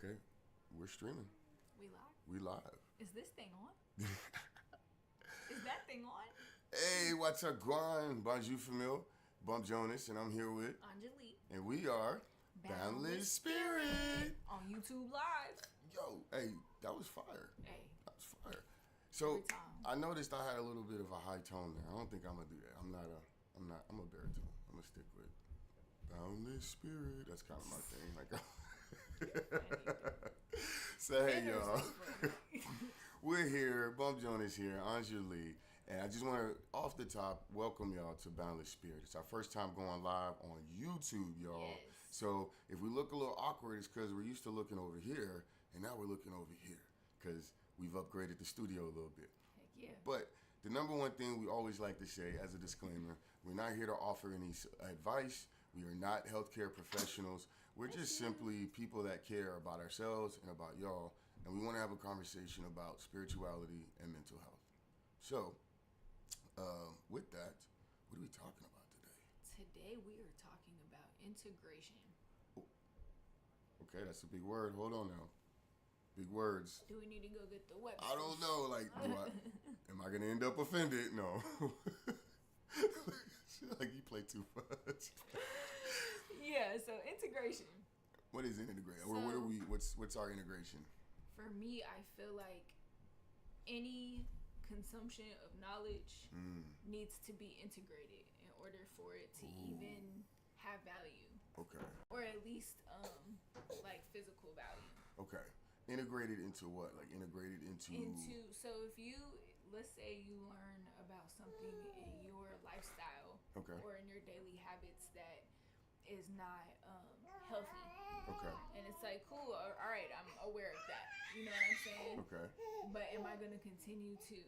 Okay, we're streaming. We live? We live. Is this thing on? Is that thing on? Hey, what's up, Guan? Bonjour, Famil. Bump Jonas, and I'm here with Anjali. and we are Boundless Spirit. On YouTube Live. Yo, hey, that was fire. Hey. That was fire. So Every time. I noticed I had a little bit of a high tone there. I don't think I'm gonna do that. I'm a baritone. I'm gonna stick with Boundless Spirit. That's kind of my thing. Like, so hey y'all, we're here. Bump Jonas here, Anjali, and I just want to, off the top, welcome y'all to Boundless Spirit. It's our first time going live on YouTube, y'all. Yes. So if we look a little awkward, it's because we're used to looking over here, and now we're looking over here because we've upgraded the studio a little bit. Heck yeah. But the number one thing we always like to say as a disclaimer, we're not here to offer any advice. We are not healthcare professionals. We're just simply people that care about ourselves and about y'all, and we want to have a conversation about spirituality and mental health. So, with that, what are we talking about today? Today we are talking about integration. Okay, that's a big word. Hold on now. Big words. Do we need to go get the website? I don't know. Like, am I going to end up offended? No. Like, you play too much. Yeah, so integration. What is integration? So, Or what are we? What's our integration? For me, I feel like any consumption of knowledge needs to be integrated in order for it to even have value. Okay. Or at least like physical value. Okay. Integrated into what? Like integrated into. So if you, let's say you learn about something in your lifestyle, Okay. or in your daily habits that is not healthy. Okay. And it's like, cool, all right, I'm aware of that. You know what I'm saying? Okay. But am I going to continue to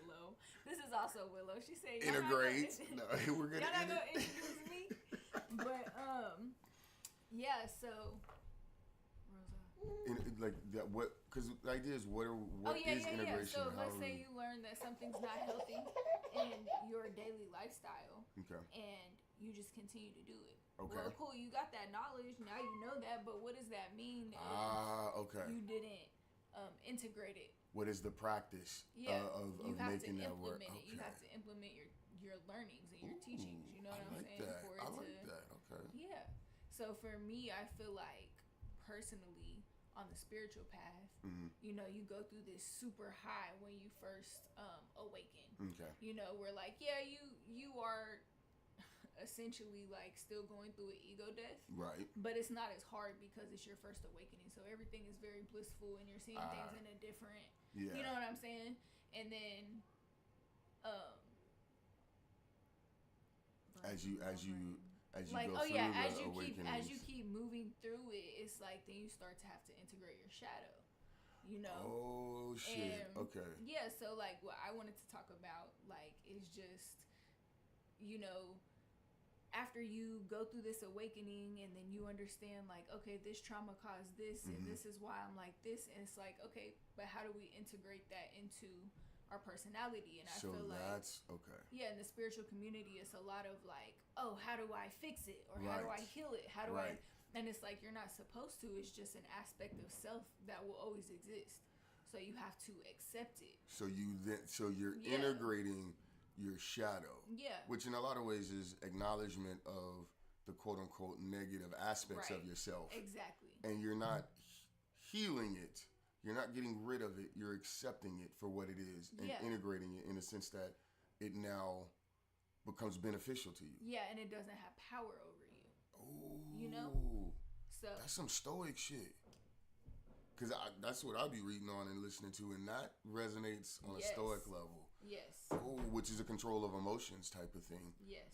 Willow? This is also Willow. She said Integrate. No, we're gonna. Y'all not gonna introduce me. But yeah. So Rosa. Like that. What? Because the idea is what is integration? So How let's are say we- you learn that something's not healthy in your daily lifestyle, Okay. and you just continue to do it. Okay. Well, cool. You got that knowledge. Now you know that. But what does that mean? Okay. You didn't integrate it. What is the practice of you have making to that work? implement it. Okay. You have to implement your learnings and your teachings. You know what I I'm like saying? that. For it I to, like that. Okay. yeah. So for me, I feel like personally on the spiritual path, you know, you go through this super high when you first awaken. Okay. You know, we're like, yeah, you are essentially like still going through an ego death. Right. But it's not as hard because it's your first awakening. So everything is very blissful and you're seeing things in a different, Yeah. you know what I'm saying? And then, As you like, go oh through yeah, the as awakenings. you keep moving through it, it's like then you start to have to integrate your shadow, you know? Oh shit. And, okay. yeah, so like what I wanted to talk about like is just, you know, after you go through this awakening and then you understand like, okay, this trauma caused this and this is why I'm like this, and it's like, okay, but how do we integrate that into our personality? And I So feel like that's okay. yeah, in the spiritual community it's a lot of like, oh, how do I fix it, or how do I Right. heal it, how do Right. and it's like you're not supposed to. It's just an aspect of self that will always exist, so you have to accept it. So you're Yeah. integrating your shadow. Yeah. Which in a lot of ways is acknowledgement of the quote unquote negative aspects of Right. yourself. Exactly. And you're not healing it. You're not getting rid of it. You're accepting it for what it is and Yeah. integrating it in the sense that it now becomes beneficial to you. Yeah, and it doesn't have power over you. Ooh. You know? So That's some stoic shit. Because that's what I'll be reading on and listening to, and that resonates on a Yes. stoic level. yes. Ooh, which is a control of emotions type of thing. Yes.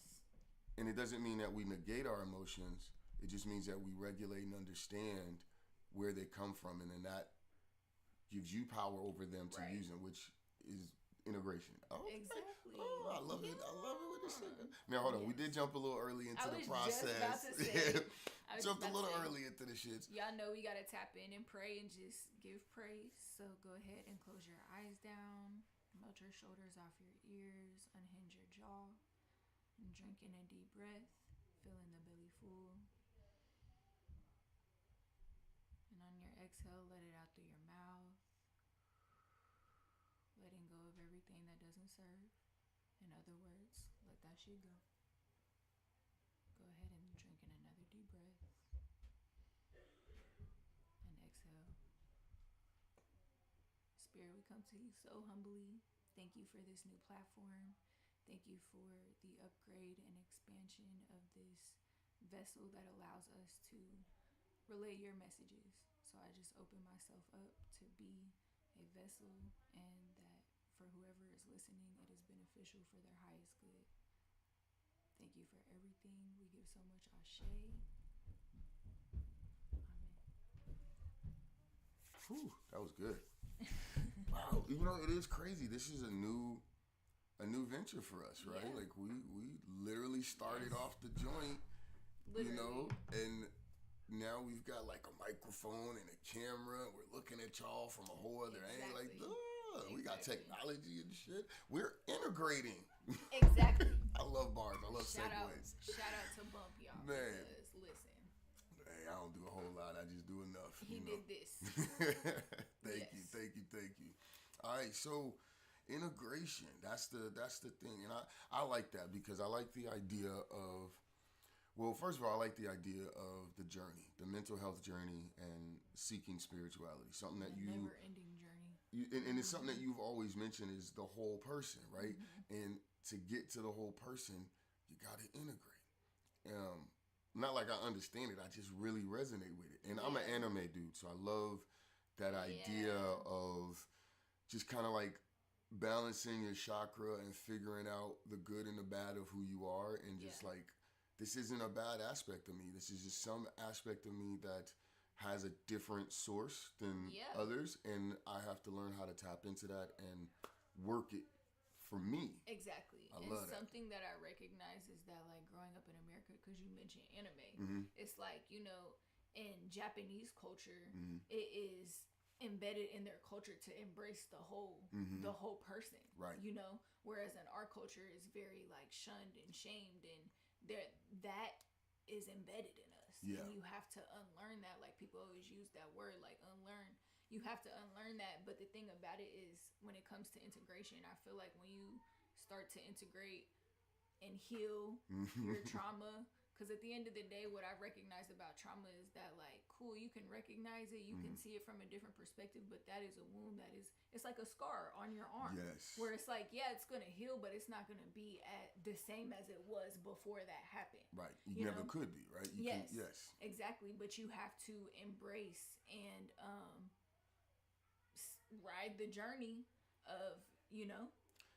And it doesn't mean that we negate our emotions. It just means that we regulate and understand where they come from, and then that gives you power over them to Right. use them, which is integration. Oh, Exactly. Oh, I love it. I love it with this shit. Now, hold on. We did jump a little early into I the was process. just about to say. I was Jumped a just about little to say. early into the shits. Y'all know we gotta tap in and pray and just give praise. So go ahead and close your eyes down, melt your shoulders off your ears, unhinge your jaw, and drink in a deep breath, feeling the belly full. exhale, let it out through your mouth. Letting go of everything that doesn't serve. In other words, let that shit go. Go ahead and drink in another deep breath. And exhale. Spirit, we come to you so humbly. Thank you for this new platform. Thank you for the upgrade and expansion of this vessel that allows us to relay your messages. So I just open myself up to be a vessel, and that for whoever is listening, it is beneficial for their highest good. Thank you for everything. We give so much ashe. Amen. Whew, that was good. Wow, you know, it is crazy. This is a new venture for us, right? Yeah. Like we literally started off the joint, Literally. you know, and now we've got like a microphone and a camera. We're looking at y'all from a whole other angle. Like, we got technology and shit. We're integrating. Exactly. I love bars. I love Shout segues. Shout out to Bump, y'all. Man. Because, listen. Hey, I don't do a whole lot. I just do enough. He did this. Thank you. All right, so integration. That's the thing, and I like that because I like the idea of. Well, first of all, I like the idea of the journey, the mental health journey, and seeking spirituality. Something that never-ending journey. And it's something that you've always mentioned is the whole person, right? Mm-hmm. And to get to the whole person, you got to integrate. Not like I understand it, I just really resonate with it. And I'm an anime dude, so I love that idea of just kind of like balancing your chakra and figuring out the good and the bad of who you are, and just like, this isn't a bad aspect of me. This is just some aspect of me that has a different source than others, and I have to learn how to tap into that and work it for me. Exactly. I love something that I recognize is that, like, growing up in America, because you mentioned anime, it's like, you know, in Japanese culture, it is embedded in their culture to embrace the whole person, right? You know, whereas in our culture is very like shunned and shamed, and that is embedded in us. And you have to unlearn that. Like, people always use that word, like, unlearn. You have to unlearn that. But the thing about it is, when it comes to integration, I feel like when you start to integrate and heal your trauma, because at the end of the day, what I've recognized about trauma is that, like, cool, you can recognize it, you can see it from a different perspective, but that is a wound it's like a scar on your arm. Yes. Where it's like, it's going to heal, but it's not going to be at the same as it was before that happened. Right. You never could be, right? Yes. Yes. Exactly. But you have to embrace and ride the journey of, you know.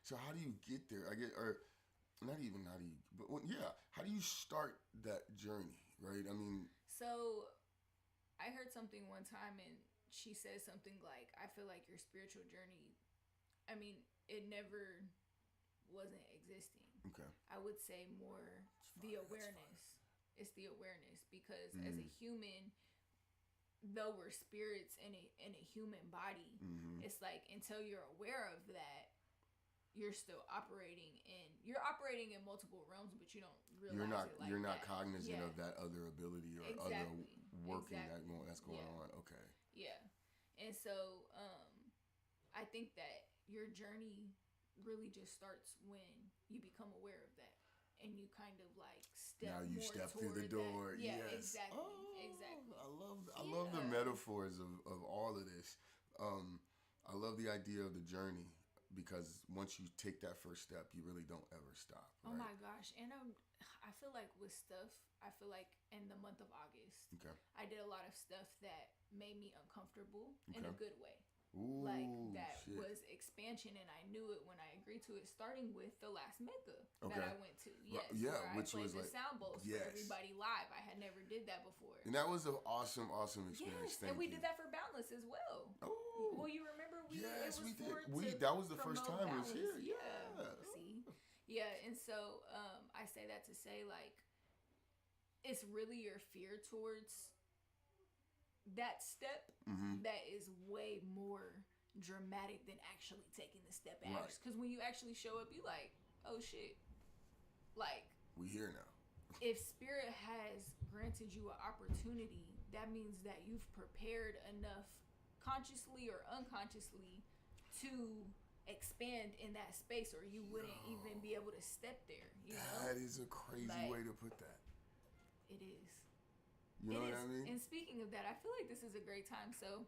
So how do you get there? Not even how do you, but how do you start that journey, right? I mean, so I heard something one time, and she said something like, I feel like your spiritual journey, I mean, it never wasn't existing. Okay. I would say more the awareness. It's the awareness, because as a human, though we're spirits in a human body, it's like, until you're aware of that, you're still operating in multiple realms, but you don't realize you're not cognizant of that other ability or other working that's going on. Okay. Yeah. And so I think that your journey really just starts when you become aware of that, and you kind of like step through the door. That. Yeah, yes. Exactly. Oh, Exactly. I love the metaphors of all of this. I love the idea of the journey, because once you take that first step, you really don't ever stop. Right? Oh my gosh. And I feel like with stuff, in the month of August, I did a lot of stuff that made me uncomfortable in a good way. Ooh, like that was expansion, and I knew it when I agreed to it, starting with the last Mecca that I went to. Yes, which was the like sound bowls for everybody live. I had never did that before, and that was an awesome experience. Yes, and we did that for Boundless as well. Oh, well, you remember we did. That was the first time we was here. See, and so I say that to say, like, it's really your fear towards that step that is way more dramatic than actually taking the step. Because when you actually show up, you like, oh shit, like, we here now. if spirit has granted you an opportunity, that means that you've prepared enough consciously or unconsciously to expand in that space, or you wouldn't even be able to step there. That is a crazy way to put that. It is. You know what I mean? And speaking of that, I feel like this is a great time. So,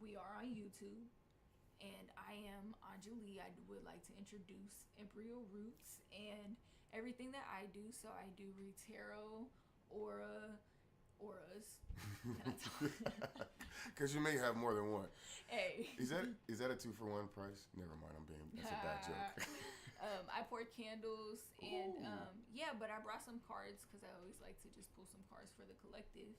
we are on YouTube, and I am Anjali. I would like to introduce Imperial Roots and everything that I do. So I do read tarot, auras. Can I talk? Because you may have more than one. Hey. Is that a 2-for-1 price? Never mind, that's a bad joke. I poured candles and but I brought some cards because I always like to just pull some cards for the collective.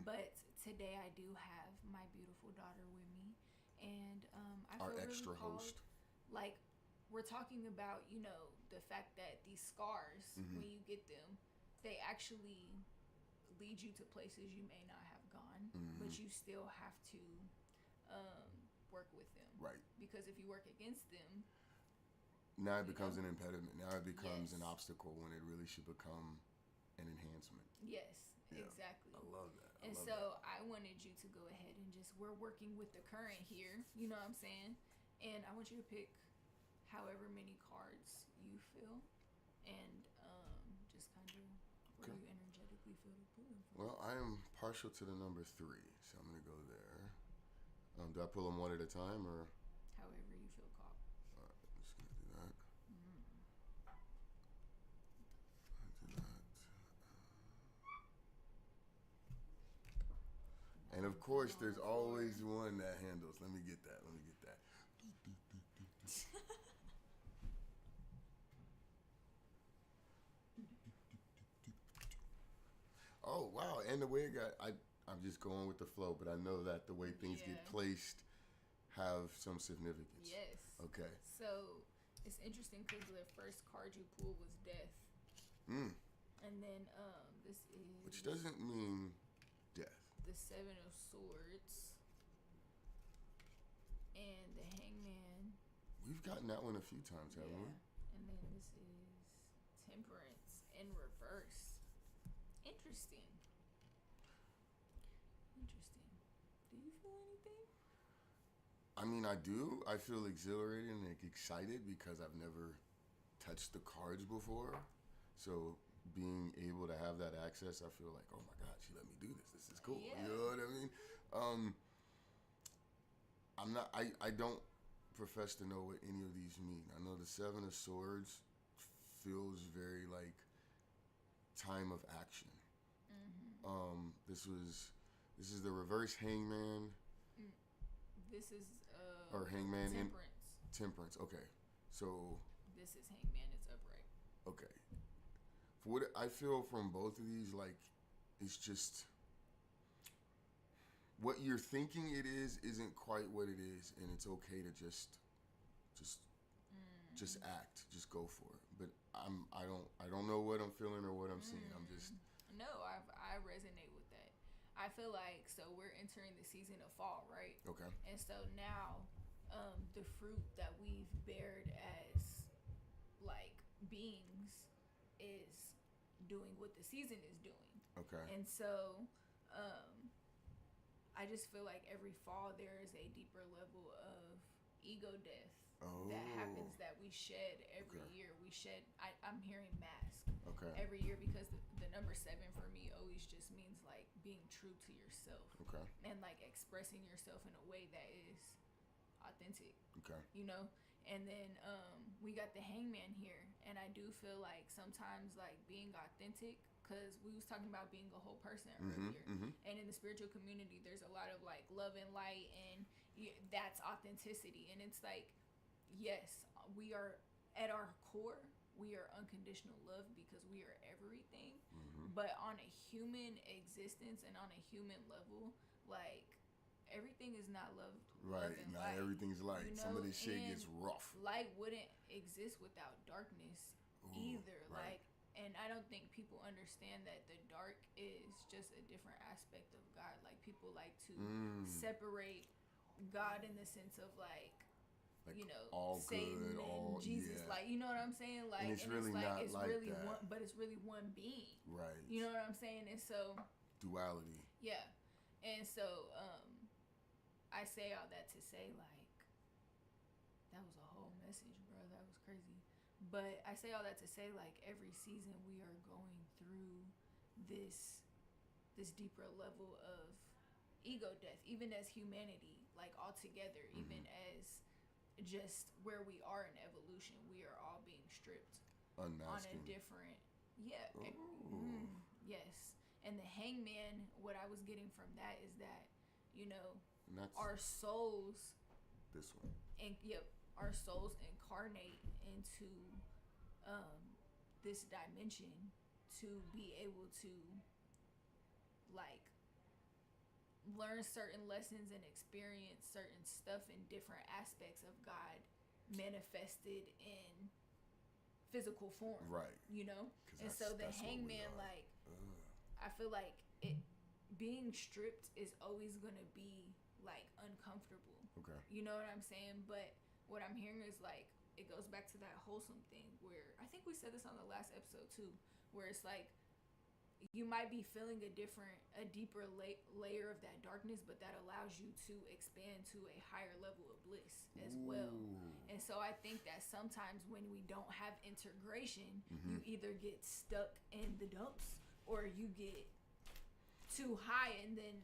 But today I do have my beautiful daughter with me, and I feel our extra really called, host. Like, we're talking about, you know, the fact that these scars, when you get them, they actually lead you to places you may not have gone, but you still have to work with them. Right. Because if you work against them, now it becomes an impediment. Now it becomes an obstacle when it really should become an enhancement. Yes, exactly. I love that. I wanted you to go ahead and we're working with the current here. You know what I'm saying? And I want you to pick however many cards you feel, and just kind of where you energetically feel to pull them from. Well, I am partial to the number 3, so I'm going to go there. Do I pull them one at a time, or? However you feel called. All right, I'm just going to do that. And of course, there's always one that handles. Let me get that. Oh, wow. And the way it got, I'm just going with the flow, but I know that the way things get placed have some significance. Yes. Okay. So it's interesting because the first card you pulled was death. And then this is... Which doesn't mean death. The 7 of Swords. And the Hangman. We've gotten that one a few times, haven't we? And then this is Temperance in reverse. Interesting. Do you feel anything? I mean, I do. I feel exhilarated and excited because I've never touched the cards before. So being able to have that access, I feel like, oh my God, she let me do this. This is cool. Yeah. You know what I mean? I don't profess to know what any of these mean. I know the 7 of Swords feels very like time of action. This is the reverse Hangman. This is or Hangman Temperance. Okay, so this is Hangman. It's upright. Okay. For what I feel from both of these, like, it's just what you're thinking it is isn't quite what it is, and it's okay to just act, just go for it. But I don't know what I'm feeling or what I'm seeing. I'm just I resonate with that. I feel like, so we're entering the season of fall, right? Okay. And so now, the fruit that we've bared as like beings is doing what the season is doing. Okay. And so, I just feel like every fall there is a deeper level of ego death that happens that we shed every year. We shed. I'm hearing mask. Okay. Every year, because the number 7 for me always just means like being true to yourself. Okay. And like expressing yourself in a way that is authentic. Okay. You know? And then we got the Hangman here, and I do feel like sometimes like being authentic, because we was talking about being a whole person earlier, and in the spiritual community there's a lot of like love and light, and that's authenticity. And it's like, yes, we are at our core, we are unconditional love because we are everything. But on a human existence and on a human level, like, everything is not love. Right, and not light, everything's light. you know? Some of this shit And gets rough. Light wouldn't exist without darkness either. Right. Like, and I don't think people understand that the dark is just a different aspect of God. Like, people like to separate God in the sense of like like you know, all Satan good, and all Jesus, yeah. like, you know what I'm saying? Like, And it's really not it's like really that. one, but it's really one being. Right. You know what I'm saying? And so duality. yeah, and so I say all that to say, like, that was a whole message, bro. That was crazy. But I say all that to say, like, every season we are going through this deeper level of ego death, even as humanity, like, all together, even as just where we are in evolution, we are all being stripped Unmasking. on a different, yes. And the hangman, what I was getting from that is that, you know, our souls, this one, and our souls incarnate into this dimension to be able to, like, learn certain lessons and experience certain stuff in different aspects of God manifested in physical form, right? You know, and so the hangman, like, I feel like it being stripped is always gonna be, like, uncomfortable. Okay. You know what I'm saying? But what I'm hearing is, like, it goes back to that wholesome thing where I think we said this on the last episode too, where it's like you might be feeling a deeper layer of that darkness, but that allows you to expand to a higher level of bliss as well. And so I think that sometimes when we don't have integration, you either get stuck in the dumps or you get too high and then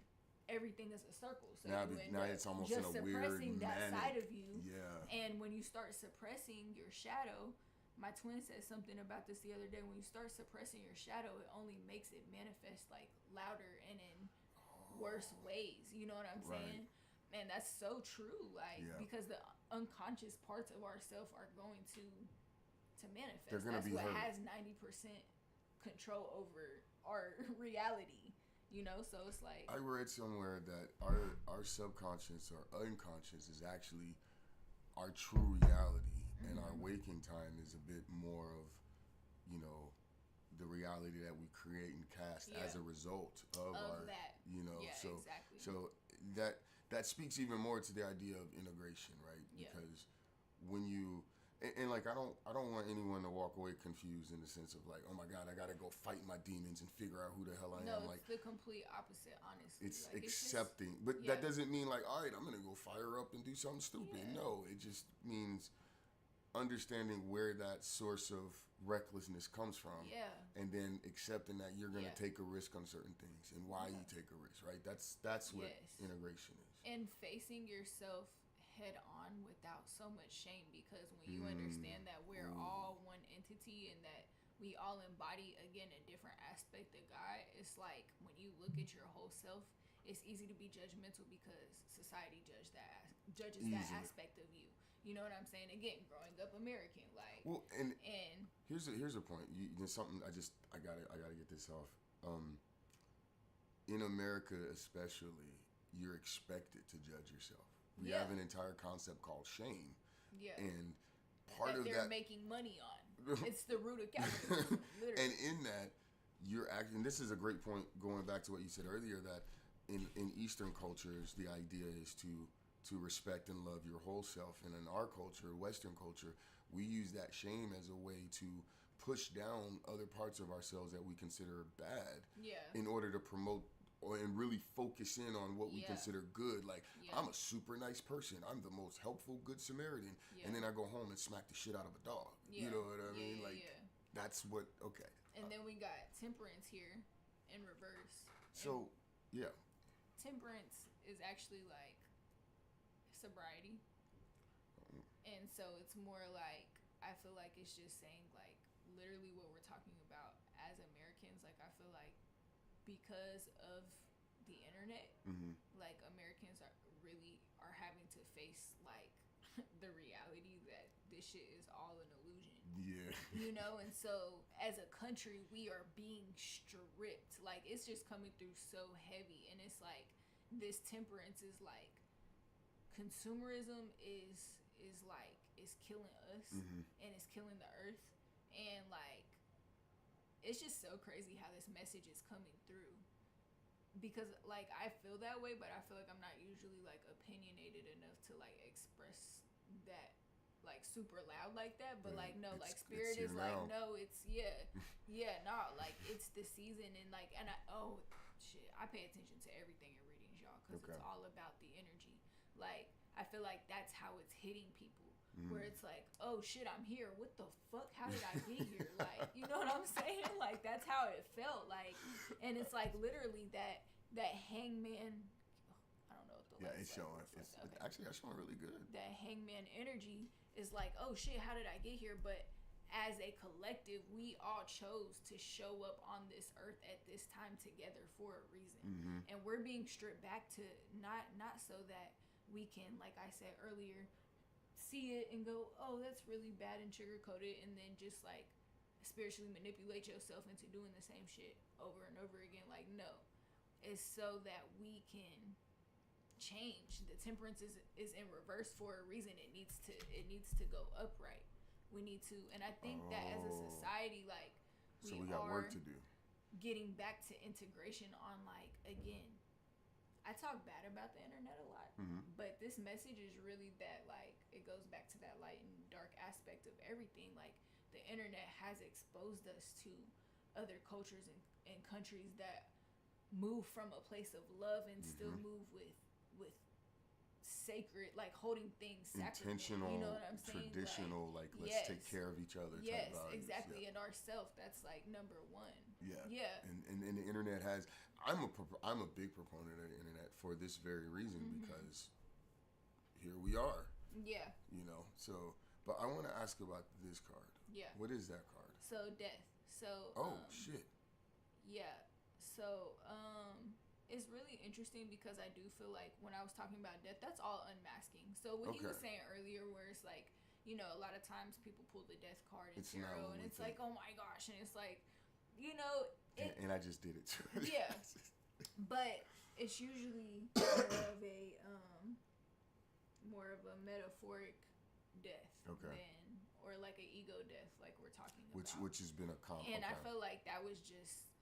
everything is a circle. So now it's almost in a weird suppressing that manic side of you. Yeah. And when you start suppressing your shadow, my twin said something about this the other day. When you start suppressing your shadow, it only makes it manifest, like, louder and in worse ways. You know what I'm saying? Man, that's so true. Like, because the unconscious parts of ourself are going to manifest. They're gonna that's be what hurt. has 90% control over our reality. You know, so it's like, I read somewhere that our subconscious or unconscious is actually our true reality. And our waking time is a bit more of, you know, the reality that we create and cast as a result of our that. You know, exactly. So that speaks even more to the idea of integration, right? Because when you and like I don't want anyone to walk away confused in the sense of, like, oh my God, I gotta go fight my demons and figure out who the hell I am. No, like, it's the complete opposite, honestly. It's like, accepting, it's but that doesn't mean, like, all right, I'm gonna go fire up and do something stupid. No, it just means understanding where that source of recklessness comes from, and then accepting that you're going to take a risk on certain things and why you take a risk, right? That's what integration is. And facing yourself head on without so much shame, because when you understand that we're all one entity and that we all embody, again, a different aspect of God, it's like when you look at your whole self, it's easy to be judgmental because society judges that aspect of you. You know what I'm saying? Again, growing up American, like. Well, and here's a point. There's something I gotta get this off. In America, especially, you're expected to judge yourself. We have an entire concept called shame. Yeah. And part of they're that making money on. It's the root of capitalism. Literally. And in that, you're acting. This is a great point. Going back to what you said earlier, that in Eastern cultures, the idea is to respect and love your whole self. And in our culture, Western culture, we use that shame as a way to push down other parts of ourselves that we consider bad in order to promote and really focus in on what we consider good. Like, I'm a super nice person. I'm the most helpful Good Samaritan. And then I go home and smack the shit out of a dog. You know what I mean? That's what, okay. And then we got temperance here in reverse. So, temperance is actually like sobriety. And so it's more like, I feel like it's just saying, like, literally what we're talking about as Americans. Like, I feel like because of the internet, like, Americans are having to face, like, the reality that this shit is all an illusion. Yeah. You know, and so as a country, we are being stripped. Like, it's just coming through so heavy. And it's like, this temperance is like, consumerism is killing us, and it's killing the earth. And, like, it's just so crazy how this message is coming through. Because, like, I feel that way, but I feel like I'm not usually, like, opinionated enough to, like, express that like super loud like that, but like no, like it's spirit here is like now. no, it's like it's the season, and like, and I shit, I pay attention to everything in readings, y'all, because Okay. it's all about the energy. Like I feel like that's how it's hitting people. Where it's like, oh shit, I'm here. What the fuck? How did I get here? Like, you know what I'm saying? Like that's how it felt. Like, and it's like literally that hangman. I don't know if the It's showing. It's actually that's showing really good. That hangman energy is like, oh shit, how did I get here? But as a collective, we all chose to show up on this earth at this time together for a reason, and we're being stripped back to not so that we can, like I said earlier, see it and go, oh, that's really bad, and sugarcoat it, and then just like spiritually manipulate yourself into doing the same shit over and over again. Like, no, it's so that we can change. The temperance is in reverse for a reason. It needs to go upright. We need to, and I think that as a society, like, so we got work to do. Getting back to integration on, like, again, I talk bad about the internet a lot, but this message is really that, like, it goes back to that light and dark aspect of everything. Like, the internet has exposed us to other cultures and countries that move from a place of love and still move with sacred, like holding things sacred. Intentional, you know what I'm saying? traditional, like let's take care of each other. Yes, type values. exactly. And ourself, that's like number one. Yeah. And the internet has. I'm a big proponent of the internet for this very reason, because here we are. Yeah. You know. So, but I want to ask about this card. Yeah. What is that card? So death. So. Shit. Yeah. So it's really interesting because I do feel like when I was talking about death, that's all unmasking. So what he was saying earlier, where it's like, you know, a lot of times people pull the death card in tarot, and it's like, oh my gosh, and it's like, you know, and I just did it too. Yeah, but it's usually more of a metaphoric death than, or like an ego death, like we're talking about, which has been a common. And I feel like that was just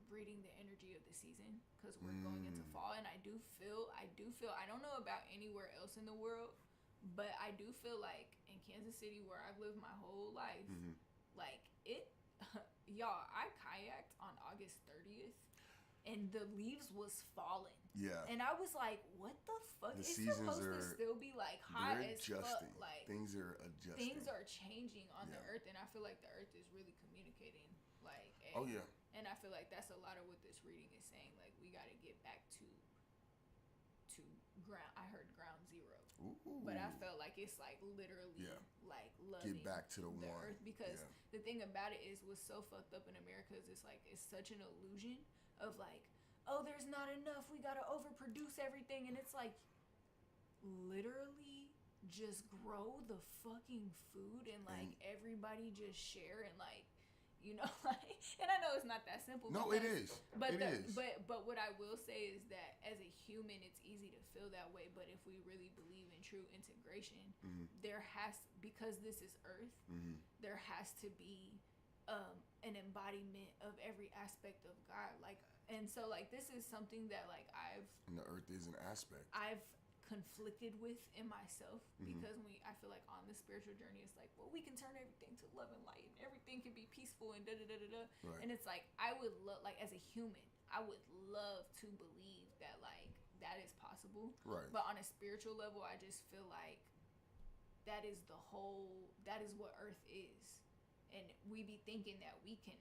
reading the energy of the season, because we're going into fall, and I do feel I don't know about anywhere else in the world, but I do feel like in Kansas City, where I've lived my whole life, like it y'all, I kayaked on August 30th and the leaves was falling. Yeah. And I was like, what the fuck? The it's seasons supposed to still be like hot as fuck. Like, things are adjusting. Things are changing on the earth, and I feel like the earth is really communicating. Like, and I feel like that's a lot of what this reading is saying. Like, we got to get back to ground. I heard ground zero. Ooh. But I felt like it's like literally like loving get back to the one. earth, because the thing about it is what's so fucked up in America is it's like it's such an illusion of like, oh, there's not enough, we gotta overproduce everything, and it's like literally just grow the fucking food and like everybody just share and like, you know, like, and I know it's not that simple. No, it is. But it is. But what I will say is that as a human, it's easy to feel that way. But if we really believe in true integration, there has, because this is Earth, there has to be an embodiment of every aspect of God. Like, and so like this is something that like and the Earth is an aspect. I've conflicted with in myself, because I feel like on the spiritual journey, it's like, well, we can turn everything to love and light, and everything can be peaceful and da da da da da. Right. And it's like, I would love, like as a human, I would love to believe that like that is possible. Right. But on a spiritual level, I just feel like that is what Earth is, and we be thinking that we can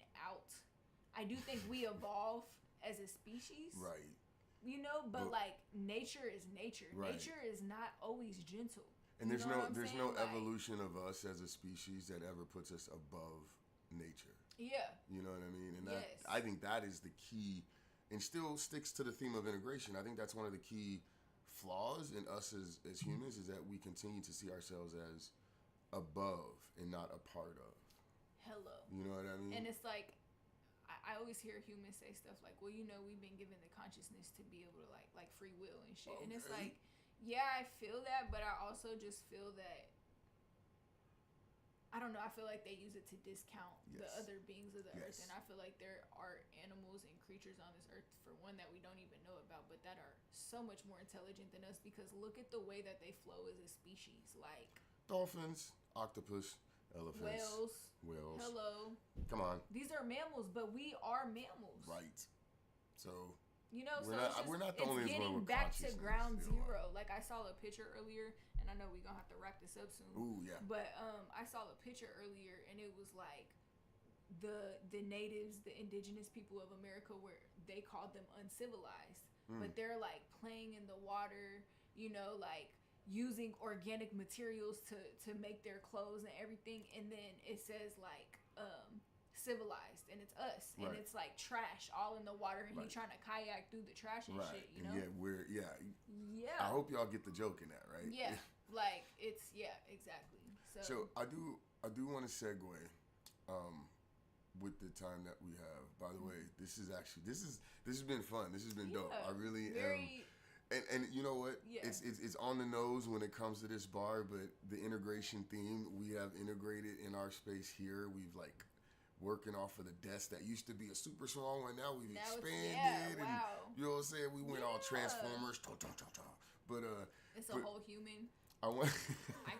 I do think we evolve as a species. Right. You know, but like nature is nature. Right. Nature is not always gentle. And there's no like, evolution of us as a species that ever puts us above nature. Yeah. You know what I mean? And I think that is the key, and still sticks to the theme of integration. I think that's one of the key flaws in us as humans, is that we continue to see ourselves as above and not a part of. Hello. You know what I mean? And it's like, I always hear humans say stuff like, well, you know, we've been given the consciousness to be able to like free will and shit. Okay. And it's like, yeah, I feel that, but I also just feel that, I don't know, I feel like they use it to discount the other beings of the earth. And I feel like there are animals and creatures on this earth, for one, that we don't even know about, but that are so much more intelligent than us, because look at the way that they flow as a species. Like, Dolphins, octopus, elephants, whales. Hello. Come on. These are mammals, but we are mammals. Right. So we're not the only ones getting with back to consciousness. ground zero. Like I saw a picture earlier, and I know we're gonna have to wrap this up soon. Ooh, yeah. But I saw a picture earlier, and it was like the natives, the indigenous people of America, where they called them uncivilized, but they're like playing in the water, like using organic materials to make their clothes and everything, and then it says like civilized, and it's us, and it's like trash all in the water, and he's trying to kayak through the trash and shit, And yeah. I hope y'all get the joke in that, right? Yeah, like it's exactly. So I do want to segue with the time that we have. By the way, this has been fun. This has been dope. I really am. And you know what? Yeah. It's on the nose when it comes to this bar, but the integration theme we have integrated in our space here. We've like working off of the desk that used to be a super small one. Now we've expanded, and you know what I'm saying. We went all Transformers, but it's a whole human. I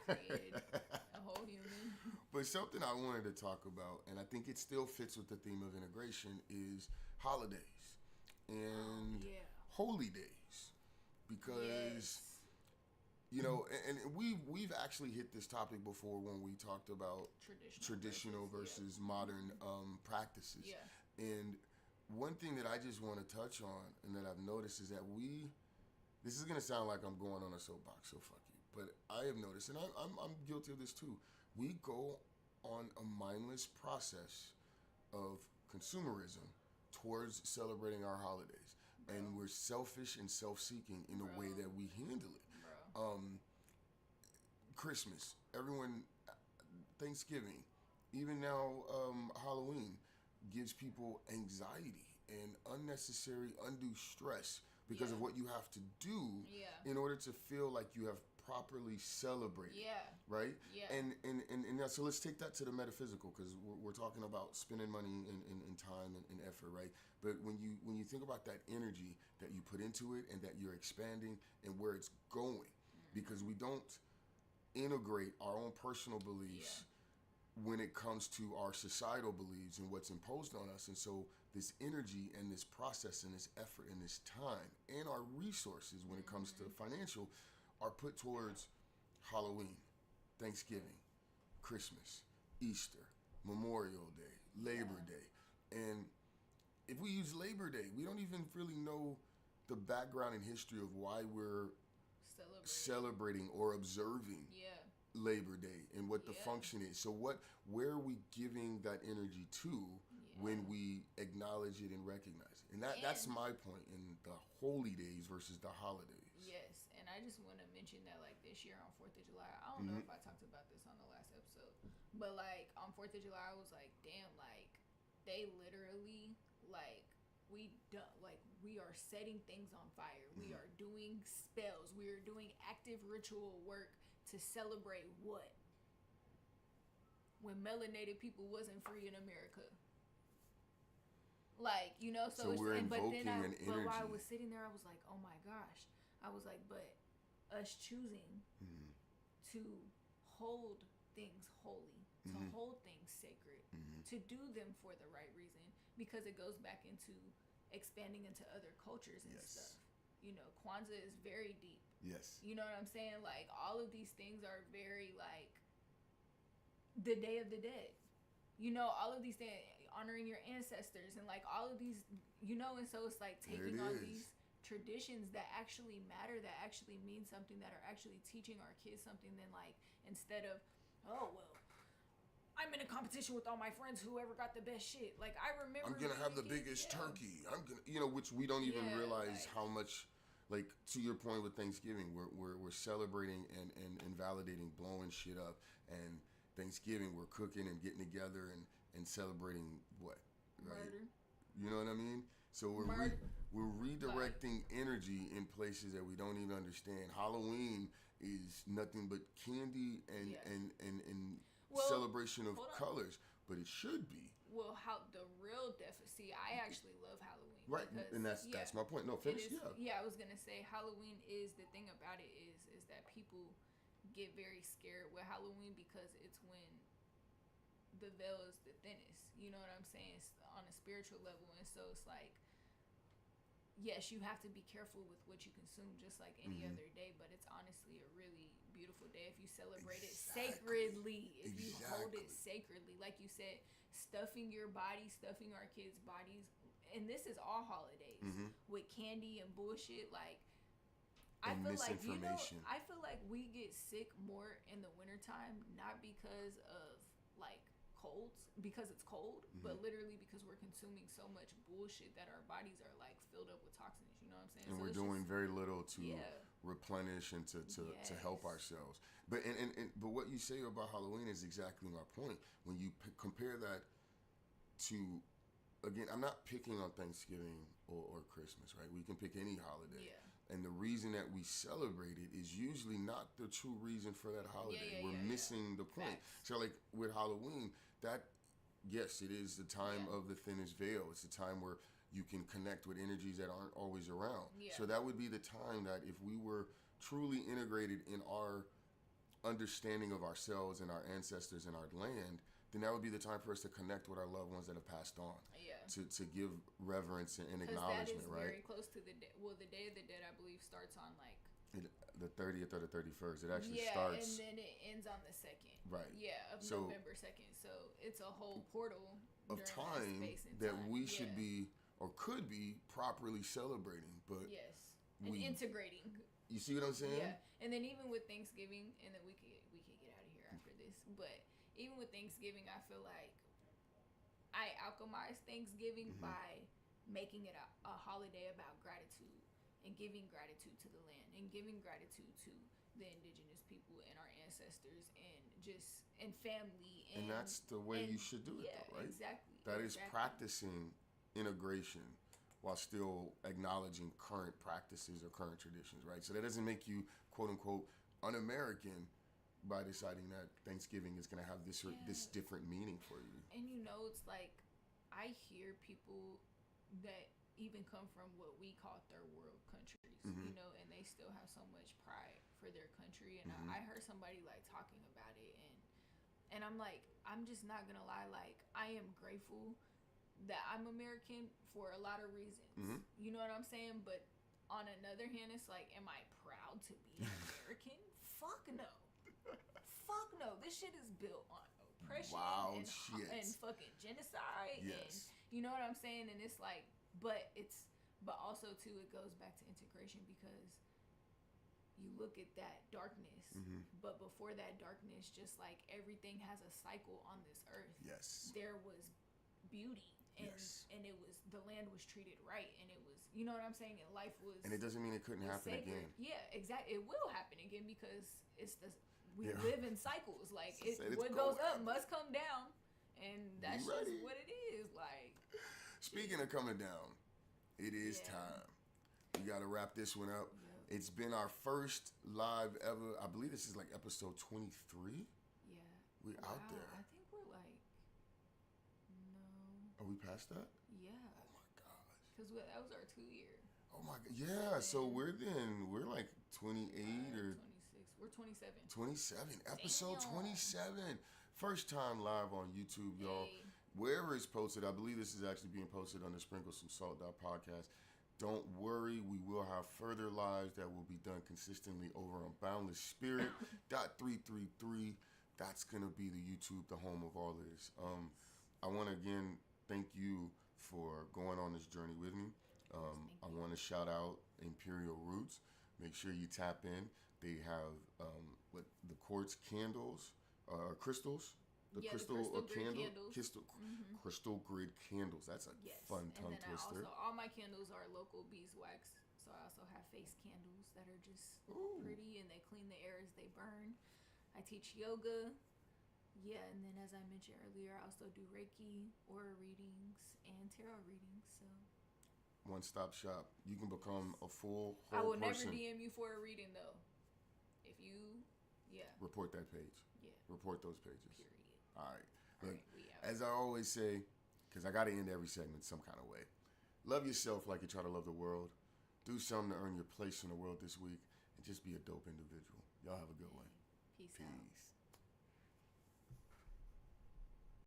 created a whole human. But something I wanted to talk about, and I think it still fits with the theme of integration, is holidays and holy days. Because, and we've actually hit this topic before when we talked about traditional versus modern practices. Yeah. And one thing that I just want to touch on and that I've noticed is that this is going to sound like I'm going on a soapbox, so fuck you. But I have noticed, and I'm guilty of this too, we go on a mindless process of consumerism towards celebrating our holidays. And we're selfish and self-seeking in the way that we handle it. Christmas, everyone, Thanksgiving, even now Halloween gives people anxiety and unnecessary, undue stress because of what you have to do in order to feel like you have properly celebrated. Yeah. Right? Yeah. And now, so let's take that to the metaphysical, because we're talking about spending money and time and effort, right? But when you think about that energy that you put into it and that you're expanding and where it's going, because we don't integrate our own personal beliefs when it comes to our societal beliefs and what's imposed on us. And so this energy and this process and this effort and this time and our resources when it comes to financial are put towards Halloween, Thanksgiving, Christmas, Easter, Memorial Day, Labor Day. And if we use Labor Day, we don't even really know the background and history of why we're celebrating or observing Labor Day and what the function is. So where are we giving that energy to when we acknowledge it and recognize it? And that's my point in the holy days versus the holidays. Yes, and I just want to mention that like this year on 4th of July, I don't know if I talked about this on the last episode, but like on 4th of July, I was like, damn, like they literally we are setting things on fire. We are doing spells. We are doing active ritual work to celebrate what? When melanated people wasn't free in America. Like, so we're invoking an energy. But while I was sitting there, I was like, oh my gosh. I was like, but us choosing to hold things holy, to hold things sacred, to do them for the right reason, because it goes back into expanding into other cultures and stuff. Kwanzaa is very deep. Yes. You know what I'm saying? Like, all of these things are very, like, the Day of the Dead. All of these things, honoring your ancestors, and, like, all of these, and so it's, like, taking on these traditions that actually matter, that actually mean something, that are actually teaching our kids something, than, like, instead of, oh, well, I'm in a competition with all my friends, whoever got the best shit. Like, I remember... I'm going to have the biggest turkey. I'm going to... which we don't even realize how much... Like, to your point with Thanksgiving, we're celebrating and validating blowing shit up. And Thanksgiving, we're cooking and getting together and celebrating what? Right? Murder. You know what I mean? So we're redirecting energy in places that we don't even understand. Halloween is nothing but candy and celebration of colors, but it should be. Well, how the real deficit? I actually love Halloween. Right, and that's my point. No, finish. I was gonna say Halloween is, the thing about it is that people get very scared with Halloween because it's when the veil is the thinnest. You know what I'm saying? It's on a spiritual level, and so it's like, yes, you have to be careful with what you consume, just like any other day. But it's honestly a really beautiful day if you celebrate it sacredly. If you hold it sacredly, like you said, stuffing your body, stuffing our kids' bodies, and this is all holidays with candy and bullshit. Like, I feel like, you know, I feel like we get sick more in the wintertime, not because of like colds, because it's cold, but literally because we're consuming so much bullshit that our bodies are like filled up with toxins. You know what I'm saying? And so we're doing very little to replenish and to help ourselves. But but what you say about Halloween is exactly my point. When you compare that to, again, I'm not picking on Thanksgiving or Christmas, right? We can pick any holiday. Yeah. And the reason that we celebrate it is usually not the true reason for that holiday. We're missing the point. Facts. So like with Halloween, that, yes, it is the time of the thinnest veil. It's the time where you can connect with energies that aren't always around. Yeah. So that would be the time that if we were truly integrated in our understanding of ourselves and our ancestors and our land, then that would be the time for us to connect with our loved ones that have passed on. Yeah. To give reverence and acknowledgement, right? Very close to the day. Well, the Day of the Dead, I believe, starts on like the 30th or the 31st. It actually starts, and then it ends on the 2nd. Right. Yeah, of November 2nd. So it's a whole portal of time that we should be or could be properly celebrating, but and integrating. You see what I'm saying? Yeah, and then even with Thanksgiving, and then we could get out of here after this, but even with Thanksgiving, I feel like I alchemize Thanksgiving by making it a holiday about gratitude and giving gratitude to the land and giving gratitude to the indigenous people and our ancestors and family. And that's the way you should do it, though, right? Exactly. That is practicing integration while still acknowledging current practices or current traditions, right? So that doesn't make you, quote unquote, un-American by deciding that Thanksgiving is going to have this different meaning for you. And you know, it's like, I hear people that even come from what we call third world countries, you know, and they still have so much pride for their country. And I heard somebody like talking about it, and I'm like, I'm just not gonna lie, like, I am grateful that I'm American for a lot of reasons. You know what I'm saying? But on another hand, it's like, am I proud to be American? Fuck no. Fuck no. This shit is built on oppression and fucking genocide. Yes. And you know what I'm saying? And it's like, but also too, it goes back to integration, because you look at that darkness, but before that darkness, just like everything has a cycle on this earth. Yes. There was beauty. And it was, the land was treated right, and it was, you know what I'm saying, and life was, and it doesn't mean it couldn't happen sacred. again. Yeah, exactly. It will happen again, because we live in cycles. Like, what goes up must come down, and that's just what it is. Like, speaking of coming down, it is time. We got to wrap this one up. Yep. It's been our first live ever. I believe this is like episode 23. Yeah, we out there. I think we're like, Are we past that? Yeah. Oh my gosh. Because that was our 2-year. Oh my god. Yeah. So we're like 28 or 26. We're 27. 27. Episode 27. First time live on YouTube, y'all. Hey. Wherever it's posted, I believe this is actually being posted on the Sprinkle Some Salt podcast. Don't worry, we will have further lives that will be done consistently over on Boundless Spirit .333. That's gonna be the YouTube, the home of all of this. I want to again thank you for going on this journey with me. I want to shout out Imperial Roots. Make sure you tap in. They have the quartz candles, crystals. Crystal grid candles. That's a fun tongue twister. Also, all my candles are local beeswax. So I also have face candles that are just pretty, and they clean the air as they burn. I teach yoga. Yeah, and then as I mentioned earlier, I also do Reiki, aura readings, and tarot readings. So one-stop shop. You can become a full whole person. I will never DM you for a reading, though. If you, report that page. Yeah. Report those pages. Period. All right. Look, as I always say, because I got to end every segment some kind of way. Love yourself like you try to love the world. Do something to earn your place in the world this week, and just be a dope individual. Y'all have a good one. Peace out. Peace.